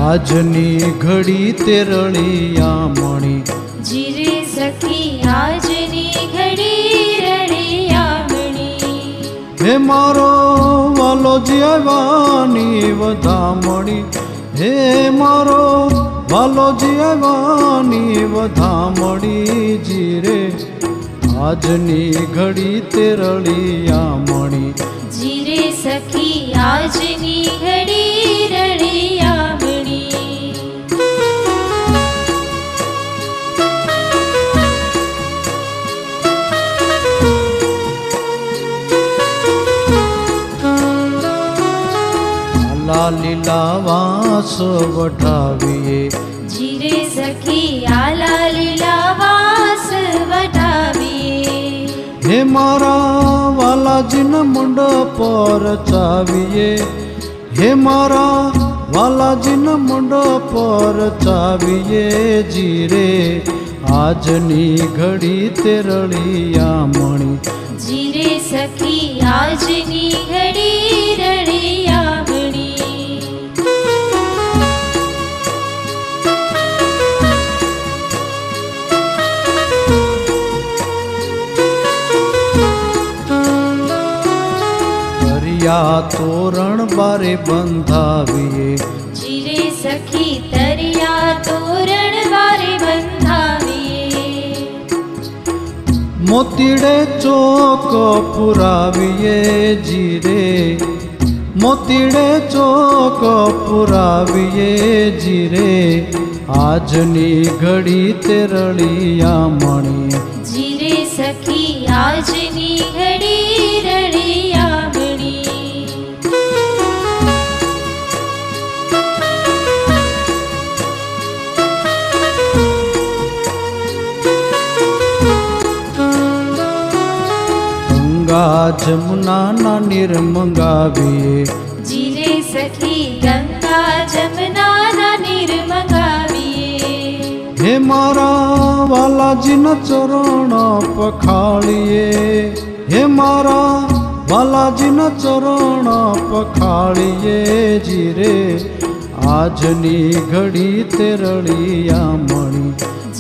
આજની ઘડી તે રળિયામણી જીરે સખી આજની ઘડી રળિયામણી હે મારો વાલોજી આવ્યાની વધામણી હે મારો વાલોજી આવ્યાની વધામણી જીરે આજની ઘડી તે રળિયામણી જીરે સખી આજની ઘડી રળિયામણી આલા લીલા વાસ વઢાવીએ જીરે સખી આલા લીલા વાસ વઢાવીએ હે મારા વાલાજીના મંડપ પર ચાવીએ હે મારા વાલાજીના મંડપ પર ચાવીએ જીરે આજની ઘડી તે રળિયામણી જીરે સખી આજની ઘડી રળિયામણી તરિયા તોરણ બારે બંધાવીએ જીરે સખી તરિયા તોરણ બારે બંધાવીએ મોતીડે ચોક પુરાવીએ જીરે મોતીડે ચોક પુરાવીએ જીરે આજની ઘડી તે રળિયામણી જીરે સખી આજની ઘડી રળિયામણી ગંગા જમુનાના નીર મંગાવીએ જીરે સખી ગંગા જમનાના નીર મંગાવીએ હે મારા વાલાજીના ચરણ પખાળીએ હે મારા વાલાજીના ચરણ પખાળીએ જીરે આજની ઘડી તે રળિયામણી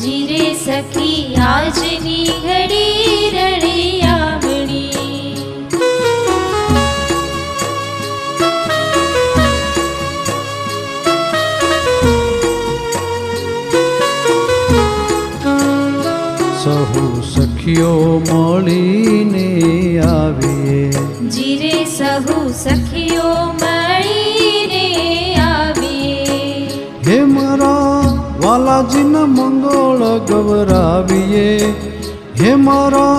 જીરે સખી આજની ઘડી રળિયામણી સહુ સખીઓ મળીને આવીએ જીરે સહુ સખીઓ મળીને આવીએ હે મારા વાલાજીના મંગળ ગવરાવીએ હે મારા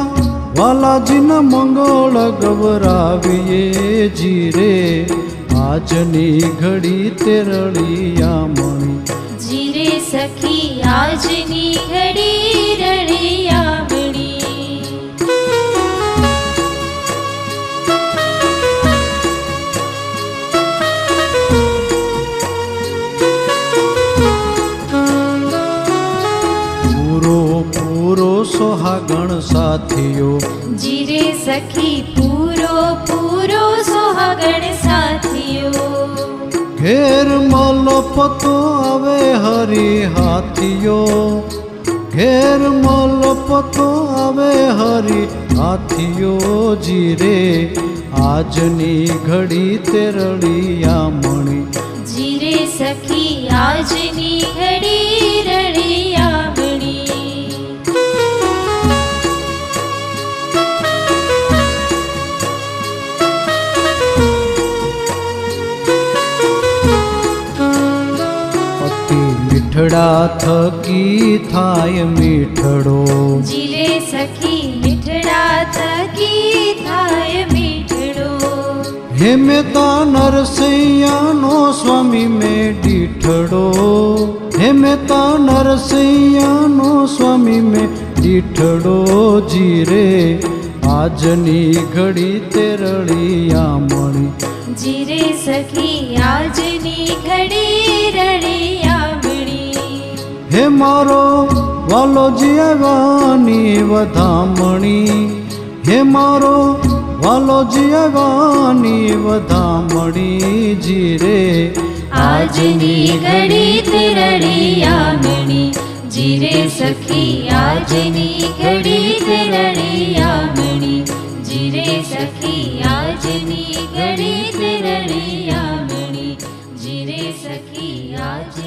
વાલાજીના મંગળ ગવરાવીએ જીરે આજની ઘડી તે રળિયામણી જીરે સખી આજની ઘડી રળિયામણી પૂરો પૂરો સોહાગણ સાથીઓ જીરે સખી પૂરો પૂરો સોહાગણ સાથીઓ ઘેર મલપતો આવે હરી હાથીઓ ઘેર મલપતો આવે હરી હાથીઓ જીરે આજની ઘડી તે રળિયામણી જીરે સખી આજની ઘડી રળિયામણી અતિ મીઠડા થકી થાય મીઠડો જીરે સખી મીઠડા થકી થાય મીઠડો હે મેતા નરસૈયાનો સ્વામી મેં દીઠડો હે મેતા નરસૈયાનો સ્વામી મેં દીઠડો જીરે આજની ઘડી તે રળિયામણી જીરે સખી આજની ઘડી રળિયામણી હે મારો વાલોજી આવ્યાની વધામણી હે મારો વાલોજી આવ્યાની વધામણી જીરે આજની ઘડી તે રળિયામણી જીરે સખી આજની ઘડી તે રળિયામણી જીરે સખી આજની ઘડી તે રળિયામણી જીરે સખી આજ